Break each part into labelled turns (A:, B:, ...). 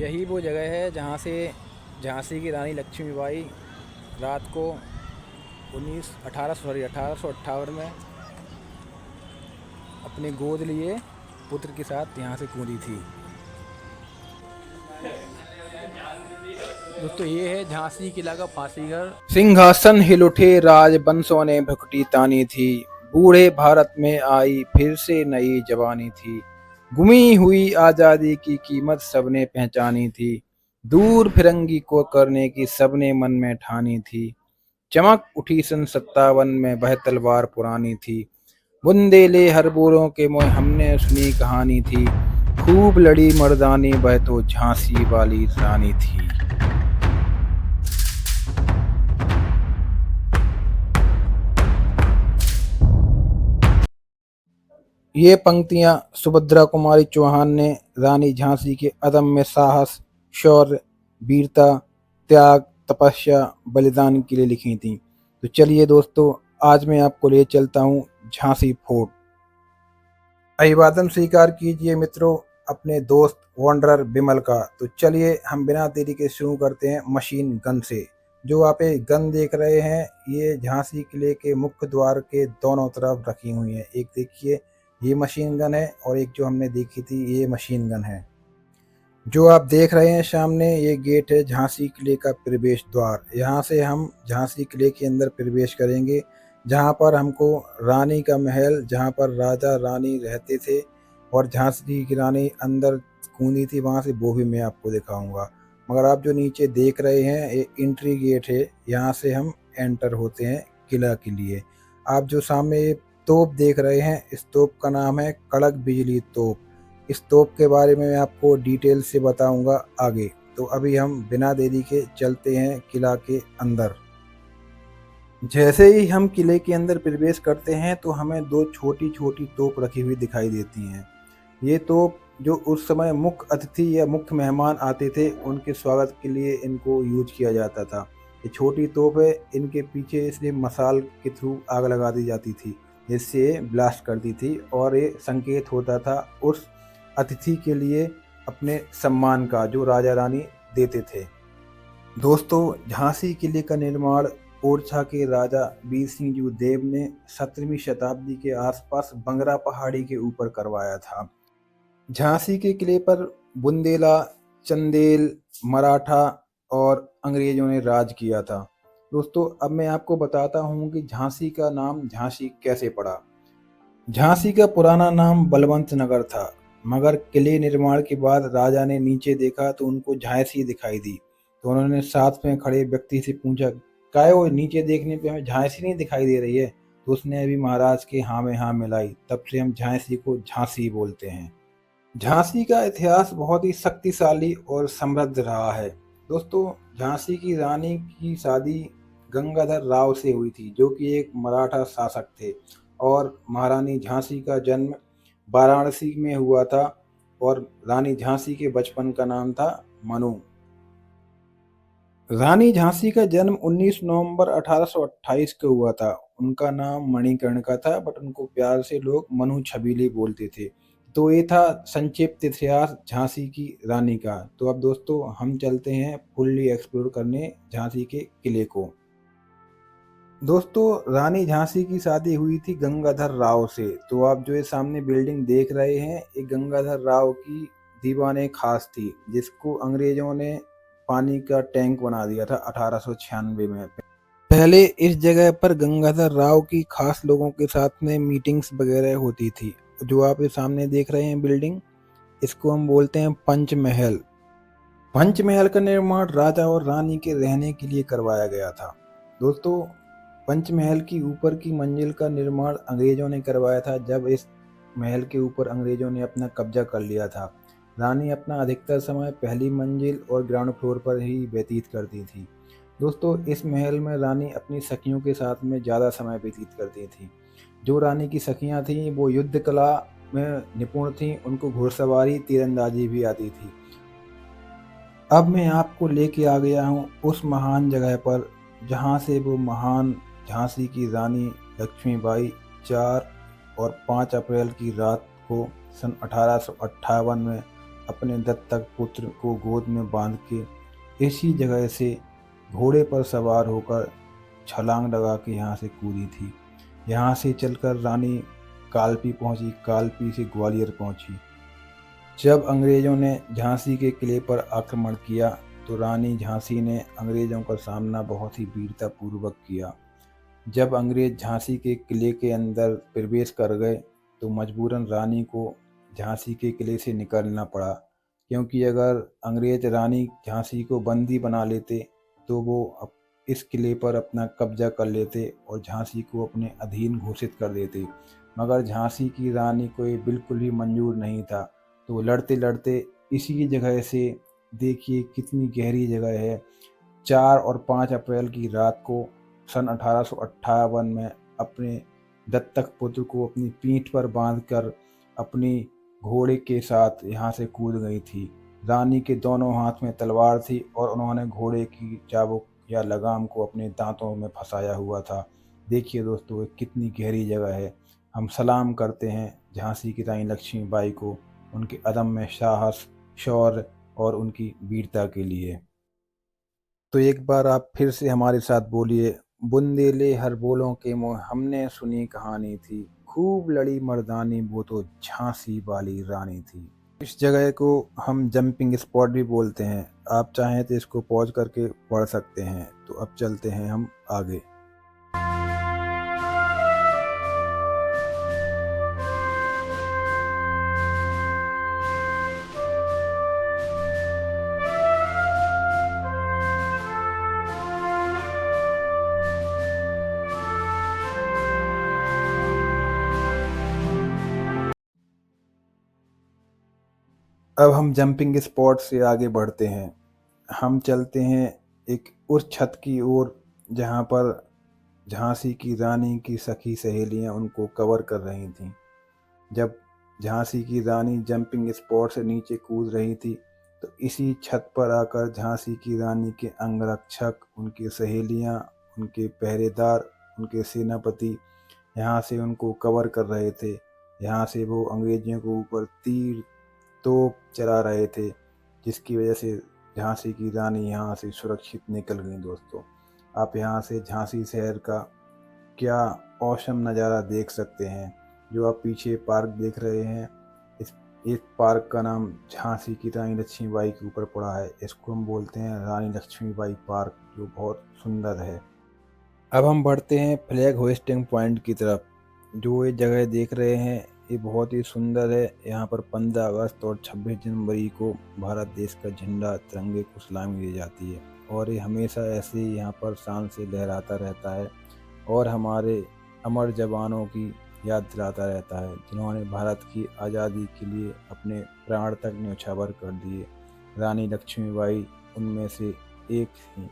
A: यही वो जगह है जहाँ से झांसी की रानी लक्ष्मीबाई रात को 1858 में अपने गोद लिए पुत्र के साथ यहाँ से कूदी थी। दोस्तों ये है झांसी किला का फांसीघर। सिंहासन हिल उठे राजवंशों ने भ्रुकुटी तानी थी, बूढ़े भारत में आई फिर से नई जवानी थी। गुमी हुई आजादी की कीमत सबने पहचानी थी, दूर फिरंगी को करने की सबने मन में ठानी थी। चमक उठी सन 57 में वह तलवार पुरानी थी, बुंदेले हर बोरों के मोह हमने सुनी कहानी थी। खूब लड़ी मर्दानी वह तो झांसी वाली रानी थी। ये पंक्तियां सुभद्रा कुमारी चौहान ने रानी झांसी के अदम्य साहस, शौर्य, वीरता, त्याग, तपस्या, बलिदान के लिए लिखी थी। तो चलिए दोस्तों, आज मैं आपको ले चलता हूँ झांसी फोर्ट। अभिवादन स्वीकार कीजिए मित्रों अपने दोस्त वॉन्डरर बिमल का। तो चलिए हम बिना देरी के शुरू करते हैं मशीन गन से। जो आप एक गन देख रहे हैं ये झांसी किले के मुख्य द्वार के दोनों तरफ रखी हुई है। एक देखिए ये मशीन गन है और एक जो हमने देखी थी ये मशीन गन है। जो आप देख रहे हैं सामने ये गेट है झांसी किले का प्रवेश द्वार। यहाँ से हम झांसी किले के अंदर प्रवेश करेंगे, जहाँ पर हमको रानी का महल, जहाँ पर राजा रानी रहते थे और झांसी की रानी अंदर कूदी थी, वहाँ से वो भी मैं आपको दिखाऊंगा। मगर आप जो नीचे देख रहे हैं ये एंट्री गेट है, यहाँ से हम एंटर होते हैं किला के लिए। आप जो सामने तोप देख रहे हैं इस तोप का नाम है कड़क बिजली तोप। इस तोप के बारे में मैं आपको डिटेल से बताऊंगा आगे। तो अभी हम बिना देरी के चलते हैं किला के अंदर। जैसे ही हम किले के अंदर प्रवेश करते हैं तो हमें दो छोटी छोटी तोप रखी हुई दिखाई देती हैं। ये तोप जो उस समय मुख्य अतिथि या मुख्य मेहमान आते थे उनके स्वागत के लिए इनको यूज किया जाता था। ये छोटी तोप है, इनके पीछे इसलिए मसाल के थ्रू आग लगा दी जाती थी, जिससे ब्लास्ट करती थी और ये संकेत होता था उस अतिथि के लिए अपने सम्मान का जो राजा रानी देते थे। दोस्तों झांसी किले का निर्माण ओरछा के राजा वीर सिंह जी देव ने 17वीं शताब्दी के आसपास बंगरा पहाड़ी के ऊपर करवाया था। झांसी के किले पर बुंदेला, चंदेल, मराठा और अंग्रेजों ने राज किया था। दोस्तों अब मैं आपको बताता हूँ कि झांसी का नाम झांसी कैसे पड़ा। झांसी का पुराना नाम बलवंत नगर था, मगर किले निर्माण के बाद राजा ने नीचे देखा तो उनको झांसी दिखाई दी। तो उन्होंने साथ में खड़े व्यक्ति से पूछा, काहे वो नीचे देखने पे हमें झांसी नहीं दिखाई दे रही है? तो उसने अभी महाराज के हाँ में हाँ मिलाई। तब से हम झांसी को झांसी बोलते हैं। झांसी का इतिहास बहुत ही शक्तिशाली और समृद्ध रहा है। दोस्तों झांसी की रानी की शादी गंगाधर राव से हुई थी, जो कि एक मराठा शासक थे, और महारानी झांसी का जन्म वाराणसी में हुआ था और रानी झांसी के बचपन का नाम था मनु। रानी झांसी का जन्म 19 नवंबर 1828 को हुआ था। उनका नाम मणिकर्णिका था, बट उनको प्यार से लोग मनु छबीली बोलते थे। तो ये था संक्षिप्त इतिहास झांसी की रानी का। तो अब दोस्तों हम चलते हैं फुल्ली एक्सप्लोर करने झांसी के किले को। दोस्तों रानी झांसी की शादी हुई थी गंगाधर राव से। तो आप जो ये सामने बिल्डिंग देख रहे हैं ये गंगाधर राव की दीवाने खास थी, जिसको अंग्रेजों ने पानी का टैंक बना दिया था 1896 में। पहले इस जगह पर गंगाधर राव की खास लोगों के साथ में मीटिंग्स वगैरह होती थी। जो आप ये सामने देख रहे हैं बिल्डिंग, इसको हम बोलते हैं पंचमहल। पंचमहल का निर्माण राजा और रानी के रहने के लिए करवाया गया था। दोस्तों पंचमहल की ऊपर की मंजिल का निर्माण अंग्रेजों ने करवाया था, जब इस महल के ऊपर अंग्रेजों ने अपना कब्जा कर लिया था। रानी अपना अधिकतर समय पहली मंजिल और ग्राउंड फ्लोर पर ही व्यतीत करती थी। दोस्तों इस महल में रानी अपनी सखियों के साथ में ज़्यादा समय व्यतीत करती थी। जो रानी की सखियां थीं वो युद्ध कला में निपुण थीं, उनको घुड़सवारी, तीरंदाजी भी आती थी। अब मैं आपको लेके आ गया हूँ उस महान जगह पर जहाँ से वो महान झांसी की रानी लक्ष्मीबाई 4 और 5 अप्रैल की रात को सन 1858 में अपने दत्तक पुत्र को गोद में बांध के इसी जगह से घोड़े पर सवार होकर छलांग लगा के यहाँ से कूदी थी। यहाँ से चलकर रानी कालपी पहुंची, कालपी से ग्वालियर पहुंची। जब अंग्रेजों ने झांसी के किले पर आक्रमण किया तो रानी झांसी ने अंग्रेजों का सामना बहुत ही वीरतापूर्वक किया। जब अंग्रेज झांसी के किले के अंदर प्रवेश कर गए तो मजबूरन रानी को झांसी के किले से निकलना पड़ा, क्योंकि अगर अंग्रेज रानी झांसी को बंदी बना लेते तो वो इस किले पर अपना कब्जा कर लेते और झांसी को अपने अधीन घोषित कर देते। मगर झांसी की रानी को ये बिल्कुल भी मंजूर नहीं था। तो लड़ते लड़ते इसी जगह से, देखिए कितनी गहरी जगह है, 4 और 5 अप्रैल की रात को सन 1858 में अपने दत्तक पुत्र को अपनी पीठ पर बांधकर अपनी घोड़े के साथ यहाँ से कूद गई थी। रानी के दोनों हाथ में तलवार थी और उन्होंने घोड़े की चाबुक या लगाम को अपने दांतों में फंसाया हुआ था। देखिए दोस्तों, कितनी गहरी जगह है। हम सलाम करते हैं झांसी की रानी लक्ष्मीबाई को, उनके अदम्य साहस, शौर्य और उनकी वीरता के लिए। तो एक बार आप फिर से हमारे साथ बोलिए, बुंदेले हर बोलों के मोह हमने सुनी कहानी थी, खूब लड़ी मर्दानी वो तो झांसी वाली रानी थी। इस जगह को हम जंपिंग स्पॉट भी बोलते हैं। आप चाहें तो इसको पॉज करके पढ़ सकते हैं। तो अब चलते हैं हम आगे। अब हम जंपिंग स्पॉट से आगे बढ़ते हैं। हम चलते हैं एक उस छत की ओर जहाँ पर झांसी की रानी की सखी सहेलियाँ उनको कवर कर रही थीं। जब झांसी की रानी जंपिंग स्पॉट से नीचे कूद रही थी तो इसी छत पर आकर झांसी की रानी के अंगरक्षक, उनकी सहेलियाँ, उनके पहरेदार, उनके सेनापति यहाँ से उनको कवर कर रहे थे। यहाँ से वो अंग्रेजों के ऊपर तीर तोप चला रहे थे, जिसकी वजह से झांसी की रानी यहाँ से सुरक्षित निकल गई। दोस्तों, आप यहाँ से झांसी शहर का क्या औसम नज़ारा देख सकते हैं। जो आप पीछे पार्क देख रहे हैं, इस पार्क का नाम झांसी की रानी लक्ष्मीबाई के ऊपर पड़ा है। इसको हम बोलते हैं रानी लक्ष्मीबाई पार्क, जो बहुत सुंदर है। अब हम बढ़ते हैं फ्लैग होइस्टिंग पॉइंट की तरफ। जो ये जगह देख रहे हैं ये बहुत ही सुंदर है। यहाँ पर 15 अगस्त और 26 जनवरी को भारत देश का झंडा तिरंगे को सलामी दी जाती है और ये हमेशा ऐसे ही यहाँ पर शान से लहराता रहता है और हमारे अमर जवानों की याद दिलाता रहता है, जिन्होंने भारत की आज़ादी के लिए अपने प्राण तक न्यौछावर कर दिए। रानी लक्ष्मीबाई उनमें से एक थी।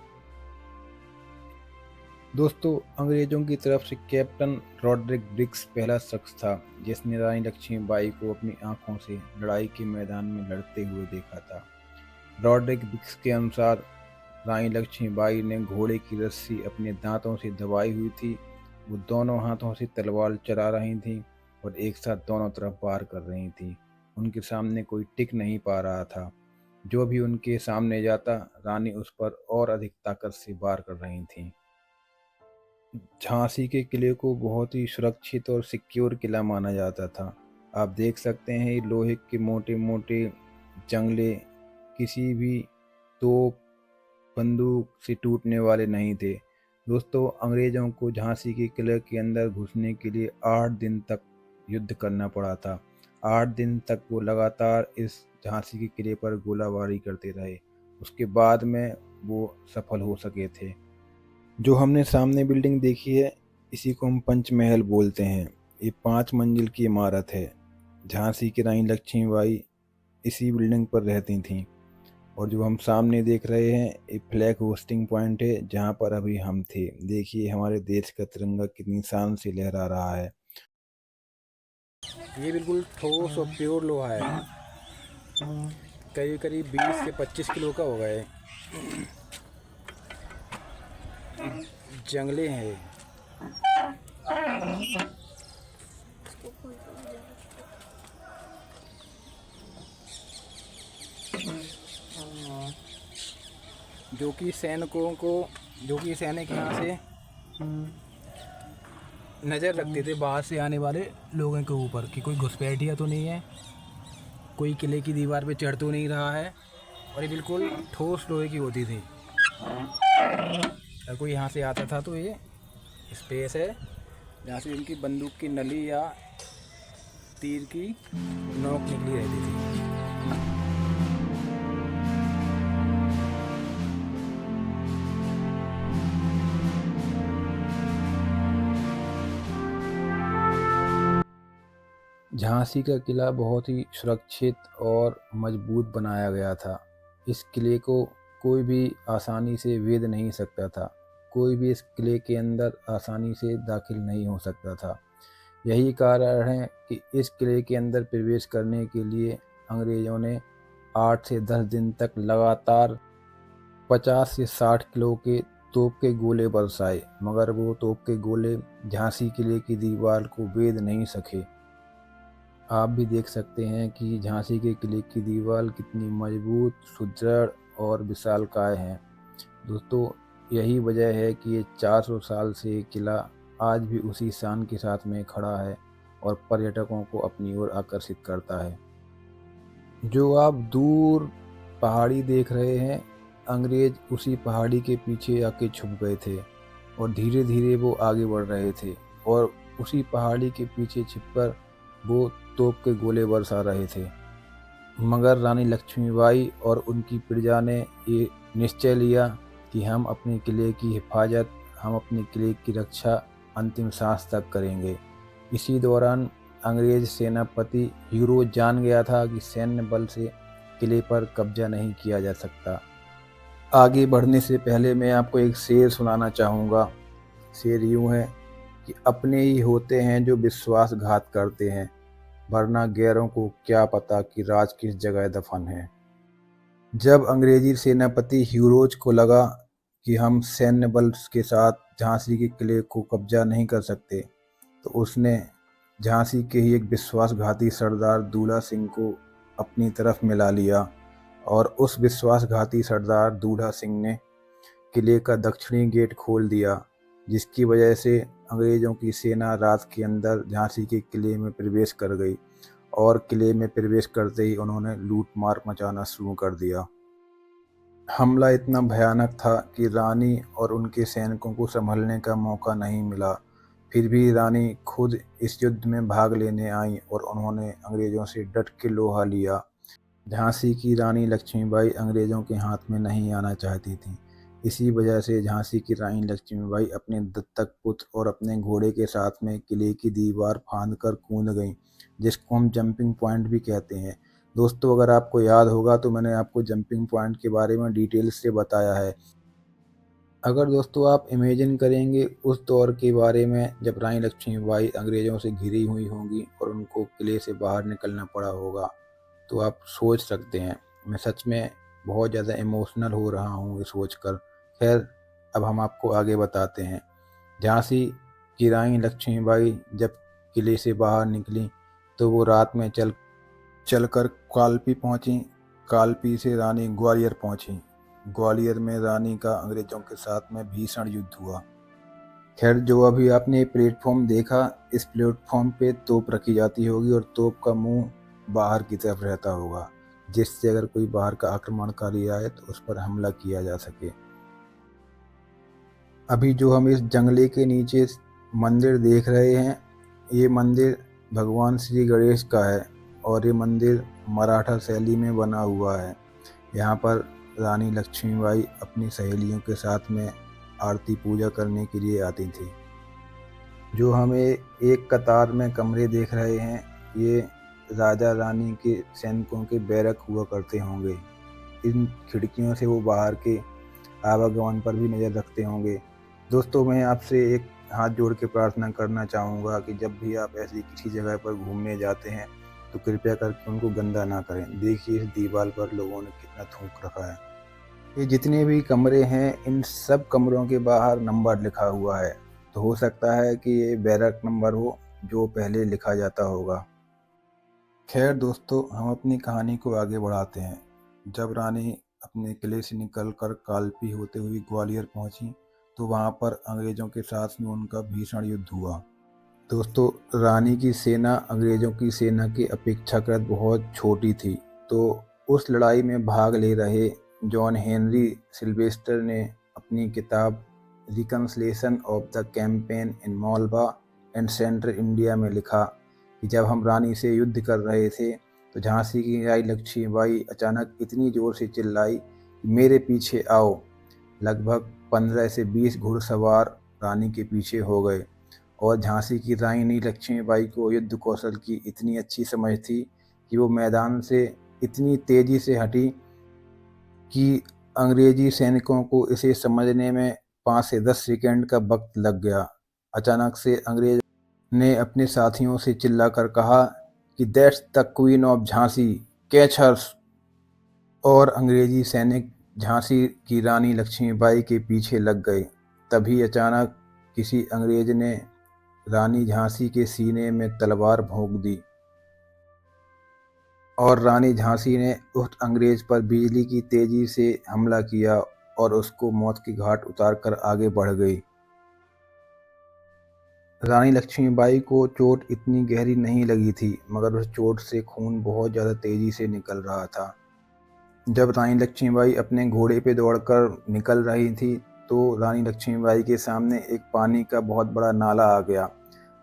A: दोस्तों, अंग्रेजों की तरफ से कैप्टन रॉड्रिक ब्रिक्स पहला शख्स था जिसने रानी लक्ष्मीबाई को अपनी आंखों से लड़ाई के मैदान में लड़ते हुए देखा था। रॉड्रिक ब्रिक्स के अनुसार रानी लक्ष्मीबाई ने घोड़े की रस्सी अपने दांतों से दबाई हुई थी। वो दोनों हाथों से तलवार चला रही थी और एक साथ दोनों तरफ वार कर रही थी। उनके सामने कोई टिक नहीं पा रहा था। जो भी उनके सामने जाता, रानी उस पर और अधिक ताकत से वार कर रही थी। झांसी के किले को बहुत ही सुरक्षित और सिक्योर किला माना जाता था। आप देख सकते हैं ये लोहे के मोटे मोटे जंगले किसी भी तोप बंदूक से टूटने वाले नहीं थे। दोस्तों, अंग्रेजों को झांसी के किले के अंदर घुसने के लिए 8 दिन तक युद्ध करना पड़ा था। 8 दिन तक वो लगातार इस झांसी के किले पर गोलाबारी करते रहे। उसके बाद में वो सफल हो सके थे। जो हमने सामने बिल्डिंग देखी है इसी को हम पंचमहल बोलते हैं। ये 5 मंजिल की इमारत है। झांसी की रानी लक्ष्मीबाई इसी बिल्डिंग पर रहती थीं। और जो हम सामने देख रहे हैं ये फ्लैग होस्टिंग पॉइंट है जहाँ पर अभी हम थे। देखिए हमारे देश का तिरंगा कितनी शान से लहरा रहा है। ये बिल्कुल ठोस और प्योर लोहा है। करीब करीब 20 से 25 किलो का होगा। ये जंगले हैं। जो कि सैनिक यहाँ से नज़र रखते थे बाहर से आने वाले लोगों के ऊपर कि कोई घुसपैठिया तो नहीं है, कोई किले की दीवार पे चढ़ तो नहीं रहा है। और ये बिल्कुल ठोस लोहे की होती थी। अगर कोई यहाँ से आता था तो ये स्पेस है जहाँ से इनकी बंदूक की नली या तीर की नोक निकली रहती थी। झांसी का किला बहुत ही सुरक्षित और मजबूत बनाया गया था। इस किले को कोई भी आसानी से भेद नहीं सकता था। कोई भी इस किले के अंदर आसानी से दाखिल नहीं हो सकता था। यही कारण है कि इस किले के अंदर प्रवेश करने के लिए अंग्रेज़ों ने 8 से 10 दिन तक लगातार 50 से 60 किलो के तोप के गोले बरसाए, मगर वो तोप के गोले झांसी किले की दीवार को भेद नहीं सके। आप भी देख सकते हैं कि झांसी के किले की दीवार कितनी मजबूत, सुदृढ़ और विशालकाय है। दोस्तों, यही वजह है कि ये 400 साल से ये किला आज भी उसी शान के साथ में खड़ा है और पर्यटकों को अपनी ओर आकर्षित करता है। जो आप दूर पहाड़ी देख रहे हैं, अंग्रेज उसी पहाड़ी के पीछे आके छुप गए थे और धीरे धीरे वो आगे बढ़ रहे थे और उसी पहाड़ी के पीछे छिपकर वो तोप के गोले बरसा रहे थे। मगर रानी लक्ष्मीबाई और उनकी प्रजा ने ये निश्चय लिया कि हम अपने किले की हिफाजत, हम अपने किले की रक्षा अंतिम सांस तक करेंगे। इसी दौरान अंग्रेज सेनापति ह्यूरोज जान गया था कि सैन्य बल से किले पर कब्जा नहीं किया जा सकता। आगे बढ़ने से पहले मैं आपको एक शेर सुनाना चाहूँगा। शेर यूँ है कि अपने ही होते हैं जो विश्वासघात करते हैं, वरना गैरों को क्या पता कि राज किस जगह दफन है। जब अंग्रेजी सेनापति ह्यूरोज को लगा कि हम सैन्य बल के साथ झांसी के किले को कब्जा नहीं कर सकते, तो उसने झांसी के ही एक विश्वासघाती सरदार दूल्हा सिंह को अपनी तरफ मिला लिया और उस विश्वासघाती सरदार दूल्हा सिंह ने किले का दक्षिणी गेट खोल दिया, जिसकी वजह से अंग्रेज़ों की सेना रात के अंदर झांसी के किले में प्रवेश कर गई और किले में प्रवेश करते ही उन्होंने लूटमार मचाना शुरू कर दिया। हमला इतना भयानक था कि रानी और उनके सैनिकों को संभलने का मौका नहीं मिला। फिर भी रानी खुद इस युद्ध में भाग लेने आईं और उन्होंने अंग्रेज़ों से डट के लोहा लिया। झांसी की रानी लक्ष्मीबाई अंग्रेज़ों के हाथ में नहीं आना चाहती थी। इसी वजह से झांसी की रानी लक्ष्मीबाई अपने दत्तक पुत्र और अपने घोड़े के साथ में किले की दीवार फांदकर कूद गईं, जिसको हम जंपिंग पॉइंट भी कहते हैं। दोस्तों, अगर आपको याद होगा तो मैंने आपको जंपिंग पॉइंट के बारे में डिटेल से बताया है। अगर दोस्तों आप इमेजिन करेंगे उस दौर के बारे में जब रानी लक्ष्मीबाई अंग्रेज़ों से घिरी हुई होंगी और उनको किले से बाहर निकलना पड़ा होगा, तो आप सोच सकते हैं। मैं सच में बहुत ज़्यादा इमोशनल हो रहा हूँ ये सोचकर। खैर, अब हम आपको आगे बताते हैं। झांसी की रानी लक्ष्मीबाई जब किले से बाहर निकली तो वो रात में चलकर कालपी पहुंची। कालपी से रानी ग्वालियर पहुंची। ग्वालियर में रानी का अंग्रेज़ों के साथ में भीषण युद्ध हुआ। खैर, जो अभी आपने प्लेटफॉर्म देखा, इस प्लेटफॉर्म पे तोप रखी जाती होगी और तोप का मुंह बाहर की तरफ रहता होगा, जिससे अगर कोई बाहर का आक्रमणकारी आए तो उस पर हमला किया जा सके। अभी जो हम इस जंगले के नीचे मंदिर देख रहे हैं, ये मंदिर भगवान श्री गणेश का है और ये मंदिर मराठा शैली में बना हुआ है। यहाँ पर रानी लक्ष्मीबाई अपनी सहेलियों के साथ में आरती पूजा करने के लिए आती थी। जो हमें एक कतार में कमरे देख रहे हैं, ये राजा रानी के सैनिकों के बैरक हुआ करते होंगे। इन खिड़कियों से वो बाहर के आवागमन पर भी नज़र रखते होंगे। दोस्तों, मैं आपसे एक हाथ जोड़ के प्रार्थना करना चाहूँगा कि जब भी आप ऐसी किसी जगह पर घूमने जाते हैं तो कृपया करके उनको गंदा ना करें। देखिए, इस दीवार पर लोगों ने कितना थूक रखा है। ये जितने भी कमरे हैं, इन सब कमरों के बाहर नंबर लिखा हुआ है, तो हो सकता है कि ये बैरक नंबर हो जो पहले लिखा जाता होगा। खैर दोस्तों, हम अपनी कहानी को आगे बढ़ाते हैं। जब रानी अपने किले से निकलकर कालपी होते हुए ग्वालियर पहुंची तो वहां पर अंग्रेजों के साथ में उनका भीषण युद्ध हुआ। दोस्तों, रानी की सेना अंग्रेजों की सेना की अपेक्षाकृत बहुत छोटी थी, तो उस लड़ाई में भाग ले रहे जॉन हेनरी सिल्वेस्टर ने अपनी किताब reconciliation of the campaign in Malwa and central India में लिखा कि जब हम रानी से युद्ध कर रहे थे तो झांसी की रानी लक्ष्मीबाई अचानक इतनी जोर से चिल्लाई कि मेरे पीछे आओ। लगभग 15 से 20 घुड़सवार रानी के पीछे हो गए और झांसी की रानी लक्ष्मीबाई को युद्ध कौशल की इतनी अच्छी समझ थी कि वो मैदान से इतनी तेजी से हटी कि अंग्रेजी सैनिकों को इसे समझने में 5 से 10 सेकंड का वक्त लग गया। अचानक से अंग्रेज ने अपने साथियों से चिल्लाकर कहा कि that's the queen of Jhansi, catch her. और अंग्रेजी सैनिक झांसी की रानी लक्ष्मीबाई के पीछे लग गए। तभी अचानक किसी अंग्रेज ने रानी झांसी के सीने में तलवार भोंक दी और रानी झांसी ने उस अंग्रेज पर बिजली की तेजी से हमला किया और उसको मौत के घाट उतारकर आगे बढ़ गई। रानी लक्ष्मीबाई को चोट इतनी गहरी नहीं लगी थी, मगर उस चोट से खून बहुत ज़्यादा तेजी से निकल रहा था। जब रानी लक्ष्मीबाई अपने घोड़े पे दौड़कर निकल रही थी तो रानी लक्ष्मीबाई के सामने एक पानी का बहुत बड़ा नाला आ गया।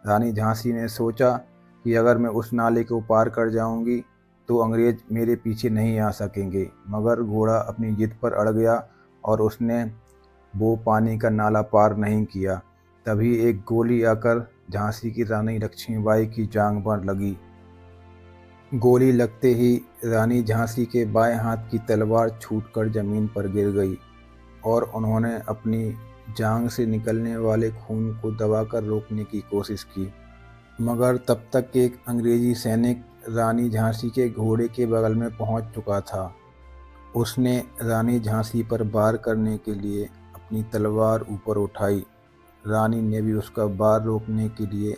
A: रानी झांसी ने सोचा कि अगर मैं उस नाले को पार कर जाऊंगी तो अंग्रेज मेरे पीछे नहीं आ सकेंगे, मगर घोड़ा अपनी जिद पर अड़ गया और उसने वो पानी का नाला पार नहीं किया। तभी एक गोली आकर झांसी की रानी लक्ष्मीबाई की जांघ पर लगी। गोली लगते ही रानी झांसी के बाएं हाथ की तलवार छूटकर जमीन पर गिर गई और उन्होंने अपनी जांघ से निकलने वाले खून को दबाकर रोकने की कोशिश की, मगर तब तक एक अंग्रेजी सैनिक रानी झांसी के घोड़े के बगल में पहुंच चुका था। उसने रानी झांसी पर वार करने के लिए अपनी तलवार ऊपर उठाई। रानी ने भी उसका वार रोकने के लिए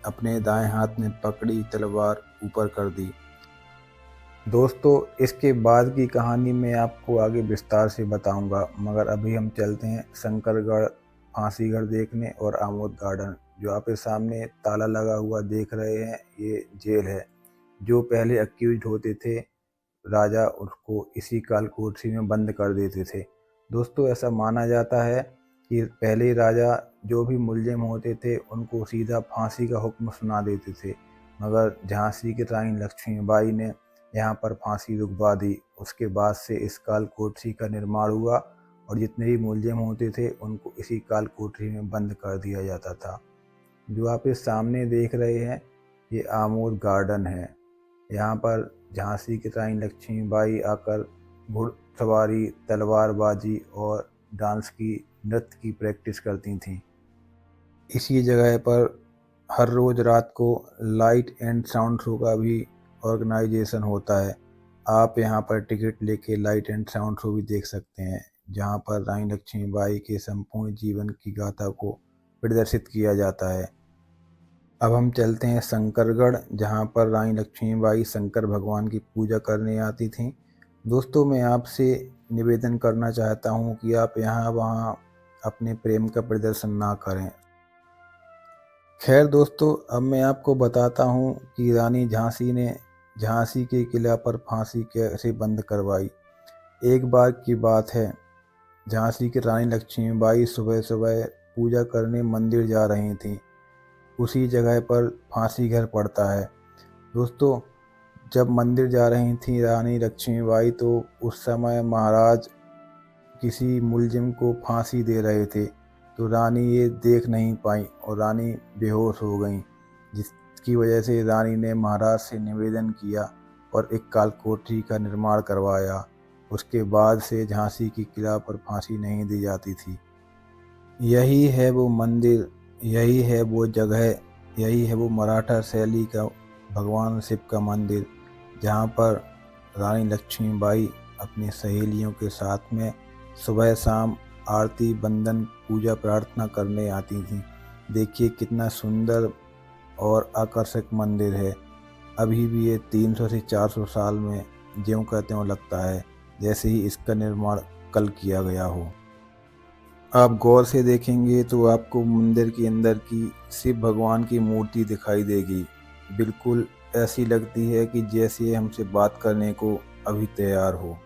A: अपने दाएं हाथ में पकड़ी तलवार ऊपर कर दी। दोस्तों, इसके बाद की कहानी मैं आपको आगे विस्तार से बताऊंगा, मगर अभी हम चलते हैं शंकरगढ़ फांसीगढ़ देखने और आमोद गार्डन। जो आप इस सामने ताला लगा हुआ देख रहे हैं, ये जेल है। जो पहले अक्यूज्ड होते थे, राजा उसको इसी काल कोठरी में बंद कर देते थे। दोस्तों, ऐसा माना जाता है कि पहले राजा जो भी मुलजिम होते थे उनको सीधा फांसी का हुक्म सुना देते थे, मगर झांसी की रानी लक्ष्मीबाई ने यहाँ पर फांसी रुकवा दी। उसके बाद से इस काल कोठरी का निर्माण हुआ और जितने भी मुलजिम होते थे उनको इसी काल कोठरी में बंद कर दिया जाता था। जो आप इस सामने देख रहे हैं, ये आमोद गार्डन है। यहाँ पर झांसी की रानी लक्ष्मीबाई आकर घुड़सवारी, तलवारबाजी और डांस की, नृत्य की प्रैक्टिस करती थीं। इसी जगह पर हर रोज़ रात को लाइट एंड साउंड शो का भी ऑर्गेनाइजेशन होता है। आप यहाँ पर टिकट लेके लाइट एंड साउंड शो भी देख सकते हैं, जहाँ पर रानी लक्ष्मीबाई के संपूर्ण जीवन की गाथा को प्रदर्शित किया जाता है। अब हम चलते हैं शंकरगढ़, जहाँ पर रानी लक्ष्मीबाई शंकर भगवान की पूजा करने आती थीं। दोस्तों, मैं आपसे निवेदन करना चाहता हूँ कि आप यहाँ वहाँ अपने प्रेम का प्रदर्शन ना करें। खैर दोस्तों, अब मैं आपको बताता हूँ कि रानी झांसी ने झांसी के किला पर फांसी कैसे बंद करवाई। एक बार की बात है, झांसी की रानी लक्ष्मीबाई सुबह सुबह पूजा करने मंदिर जा रही थीं। उसी जगह पर फांसी घर पड़ता है। दोस्तों, जब मंदिर जा रही थी रानी लक्ष्मीबाई तो उस समय महाराज किसी मुलजिम को फांसी दे रहे थे, तो रानी ये देख नहीं पाई और रानी बेहोश हो गई, जिसकी वजह से रानी ने महाराज से निवेदन किया और एक काल कोठरी का निर्माण करवाया। उसके बाद से झांसी की किला पर फांसी नहीं दी जाती थी। यही है वो मंदिर, यही है वो जगह, यही है वो मराठा शैली का भगवान शिव का मंदिर, जहाँ पर रानी लक्ष्मीबाई अपनी सहेलियों के साथ में सुबह शाम आरती, बंदन, पूजा प्रार्थना करने आती थीं। देखिए कितना सुंदर और आकर्षक मंदिर है। अभी भी ये 300 से 400 साल में ज्यों का त्यों लगता है। जैसे ही इसका निर्माण कल किया गया हो। आप गौर से देखेंगे तो आपको मंदिर के अंदर की शिव भगवान की मूर्ति दिखाई देगी। बिल्कुल ऐसी लगती है कि जैसे हमसे बात करने को अभी तैयार हो।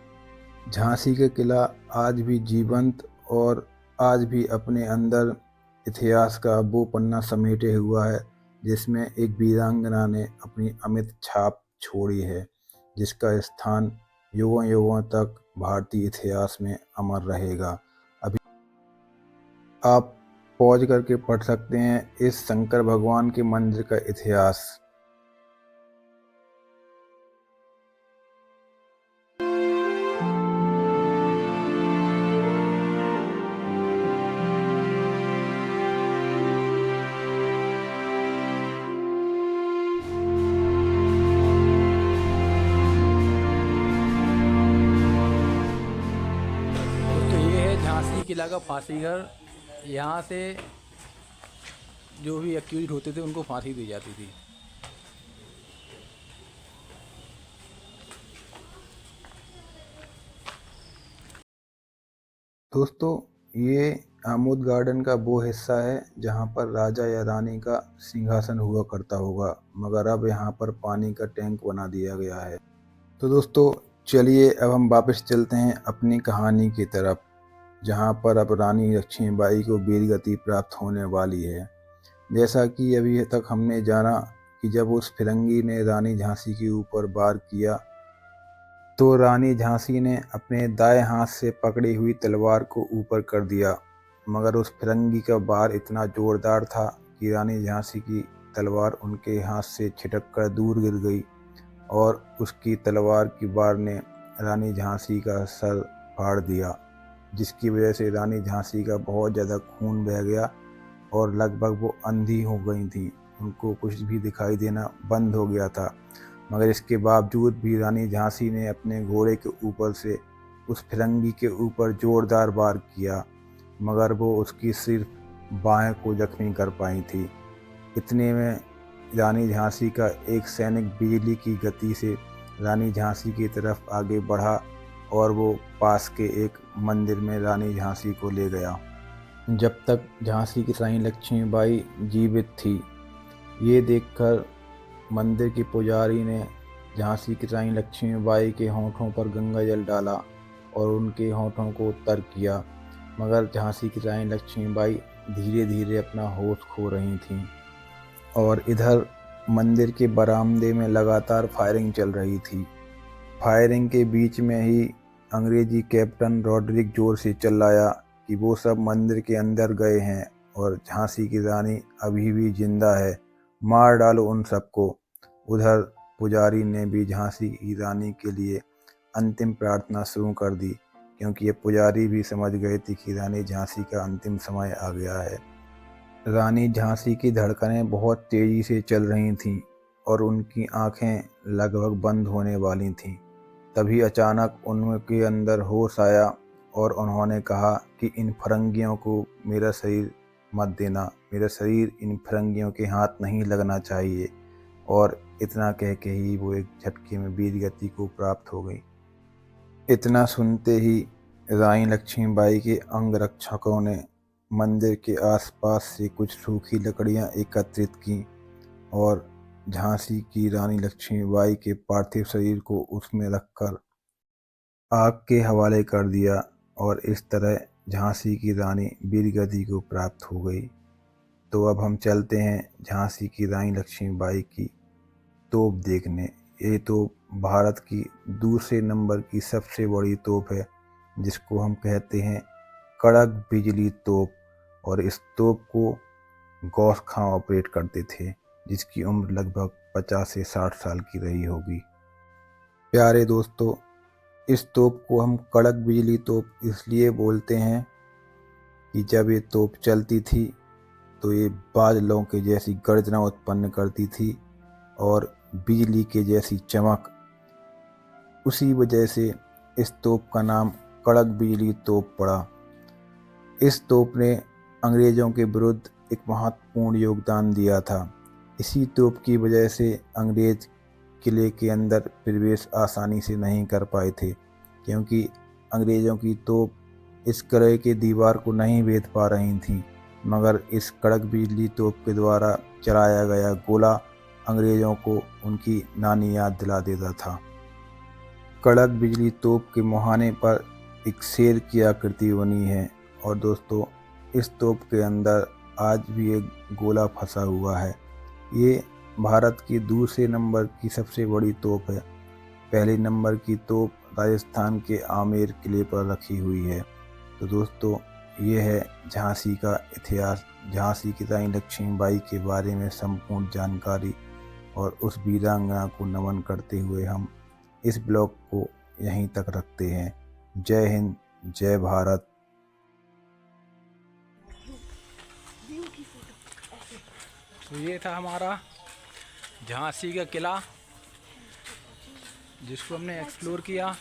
A: झांसी का किला आज भी जीवंत और आज भी अपने अंदर इतिहास का वो पन्ना समेटे हुआ है जिसमें एक वीरांगना ने अपनी अमिट छाप छोड़ी है, जिसका स्थान युगों युगों तक भारतीय इतिहास में अमर रहेगा। अभी आप पॉज करके पढ़ सकते हैं इस शंकर भगवान के मंदिर का इतिहास।
B: दोस्तों ये है झांसी किला का फांसी घर। यहाँ से जो भी एक्यूज होते थे उनको फांसी दी जाती थी।
A: दोस्तों ये आमोद गार्डन का वो हिस्सा है जहाँ पर राजा या रानी का सिंहासन हुआ करता होगा, मगर अब यहाँ पर पानी का टैंक बना दिया गया है। तो दोस्तों चलिए अब हम वापस चलते हैं अपनी कहानी की तरफ, जहाँ पर अब रानी लक्ष्मीबाई को वीरगति प्राप्त होने वाली है। जैसा कि अभी तक हमने जाना कि जब उस फिरंगी ने रानी झांसी के ऊपर वार किया तो रानी झांसी ने अपने दाएं हाथ से पकड़ी हुई तलवार को ऊपर कर दिया, मगर उस फिरंगी का वार इतना जोरदार था कि रानी झांसी की तलवार उनके हाथ से छिटक कर दूर गिर गई और उसकी तलवार की वार ने रानी झांसी का सर फाड़ दिया, जिसकी वजह से रानी झांसी का बहुत ज़्यादा खून बह गया और लगभग वो अंधी हो गई थी। उनको कुछ भी दिखाई देना बंद हो गया था, मगर इसके बावजूद भी रानी झांसी ने अपने घोड़े के ऊपर से उस फिरंगी के ऊपर जोरदार वार किया, मगर वो उसकी सिर्फ बाएं को जख्मी कर पाई थी। इतने में रानी झांसी का एक सैनिक बिजली की गति से रानी झांसी की तरफ आगे बढ़ा और वो पास के एक मंदिर में रानी झांसी को ले गया। जब तक झांसी की रानी लक्ष्मीबाई जीवित थी, ये देखकर मंदिर के पुजारी ने झांसी की रानी लक्ष्मीबाई के होठों पर गंगा जल डाला और उनके होठों को तर किया, मगर झांसी की रानी लक्ष्मीबाई धीरे धीरे अपना होश खो रही थीं। और इधर मंदिर के बरामदे में लगातार फायरिंग चल रही थी। फायरिंग के बीच में ही अंग्रेजी कैप्टन रॉड्रिक जोर से चिल्लाया कि वो सब मंदिर के अंदर गए हैं और झांसी की रानी अभी भी जिंदा है, मार डालो उन सबको। उधर पुजारी ने भी झांसी की रानी के लिए अंतिम प्रार्थना शुरू कर दी, क्योंकि ये पुजारी भी समझ गए थे कि रानी झांसी का अंतिम समय आ गया है। रानी झांसी की धड़कनें बहुत तेज़ी से चल रही थीं और उनकी आंखें लगभग बंद होने वाली थीं। तभी अचानक उनके अंदर होश आया और उन्होंने कहा कि इन फिरंगियों को मेरा शरीर मत देना, मेरा शरीर इन फिरंगियों के हाथ नहीं लगना चाहिए। और इतना कह के ही वो एक झटके में वीरगति को प्राप्त हो गई। इतना सुनते ही रानी लक्ष्मीबाई के अंगरक्षकों ने मंदिर के आसपास से कुछ सूखी लकड़ियां एकत्रित की और झांसी की रानी लक्ष्मीबाई के पार्थिव शरीर को उसमें रखकर आग के हवाले कर दिया और इस तरह झांसी की रानी वीरगति को प्राप्त हो गई। तो अब हम चलते हैं झांसी की रानी लक्ष्मीबाई की तोप देखने। ये तोप भारत की दूसरे नंबर की सबसे बड़ी तोप है, जिसको हम कहते हैं कड़क बिजली तोप, और इस तोप को गौस खां ऑपरेट करते थे, जिसकी उम्र लगभग 50 से 60 साल की रही होगी। प्यारे दोस्तों, इस तोप को हम कड़क बिजली तोप इसलिए बोलते हैं कि जब ये तोप चलती थी तो ये बादलों के जैसी गर्जना उत्पन्न करती थी और बिजली के जैसी चमक। उसी वजह से इस तोप का नाम कड़क बिजली तोप पड़ा। इस तोप ने अंग्रेज़ों के विरुद्ध एक महत्वपूर्ण योगदान दिया था। इसी तोप की वजह से अंग्रेज़ किले के अंदर प्रवेश आसानी से नहीं कर पाए थे, क्योंकि अंग्रेज़ों की तोप इस किले की दीवार को नहीं भेद पा रही थी, मगर इस कड़क बिजली तोप के द्वारा चलाया गया गोला अंग्रेज़ों को उनकी नानी याद दिला देता था। कड़क बिजली तोप के मुहाने पर एक शेर की आकृति बनी है और दोस्तों इस तोप के अंदर आज भी एक गोला फंसा हुआ है। ये भारत की दूसरे नंबर की सबसे बड़ी तोप है। पहले नंबर की तोप राजस्थान के आमेर किले पर रखी हुई है। तो दोस्तों ये है झांसी का इतिहास। झांसी की रानी लक्ष्मीबाई के बारे में संपूर्ण जानकारी और उस वीरांगना को नमन करते हुए हम इस ब्लॉग को यहीं तक रखते हैं। जय हिंद, जय भारत।
B: तो ये था हमारा झांसी का किला, जिसको हमने एक्सप्लोर किया।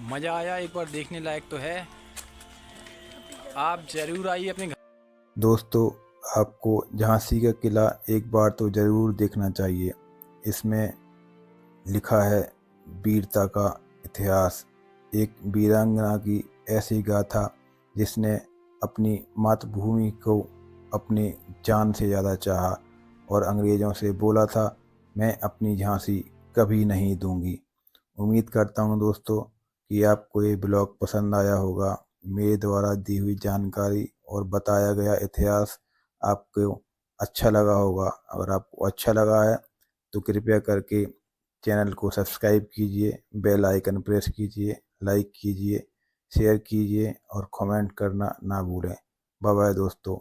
B: मज़ा आया, एक बार देखने लायक तो है। आप ज़रूर आइए अपने घर।
A: दोस्तों आपको झांसी का किला एक बार तो ज़रूर देखना चाहिए। इसमें लिखा है वीरता का इतिहास, एक वीरांगना की ऐसी गाथा जिसने अपनी मातृभूमि को अपनी जान से ज़्यादा चाहा और अंग्रेज़ों से बोला था मैं अपनी झांसी कभी नहीं दूंगी। उम्मीद करता हूँ दोस्तों कि आपको ये ब्लॉग पसंद आया होगा। मेरे द्वारा दी हुई जानकारी और बताया गया इतिहास आपको अच्छा लगा होगा। अगर आपको अच्छा लगा है तो कृपया करके चैनल को सब्सक्राइब कीजिए, बेल आइकन प्रेस कीजिए, लाइक कीजिए, शेयर कीजिए और कमेंट करना ना भूलें। बाय बाय दोस्तों।